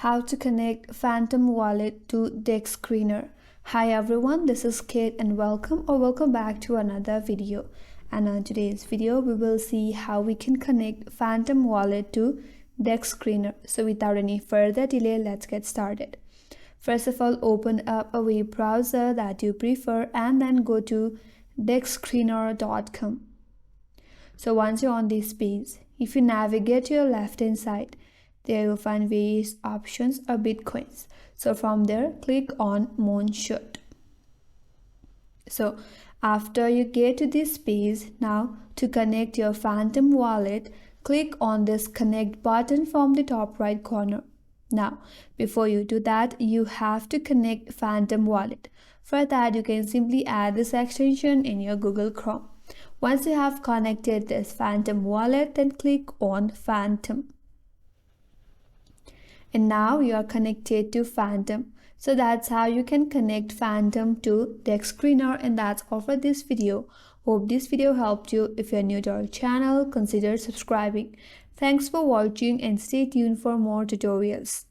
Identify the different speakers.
Speaker 1: How to connect Phantom Wallet to Dex Screener. Hi everyone, this is Kate and welcome back to another video. And on today's video, we will see how we can connect Phantom Wallet to Dex Screener. So without any further delay, let's get started. First of all, open up a web browser that you prefer and then go to Dexscreener.com. So once you're on this page, if you navigate to your left hand side, there you'll find various options or bitcoins. So from there, click on Moonshot. So after you get to this page, now to connect your Phantom wallet, click on this connect button from the top right corner. Now, before you do that, you have to connect Phantom wallet. For that, you can simply add this extension in your Google Chrome. Once you have connected this Phantom wallet, then click on Phantom. And now you are connected to Phantom. So that's how you can connect Phantom to Dexscreener, and that's all for this video. Hope this video helped you. If you're new to our channel, consider subscribing. Thanks for watching and stay tuned for more tutorials.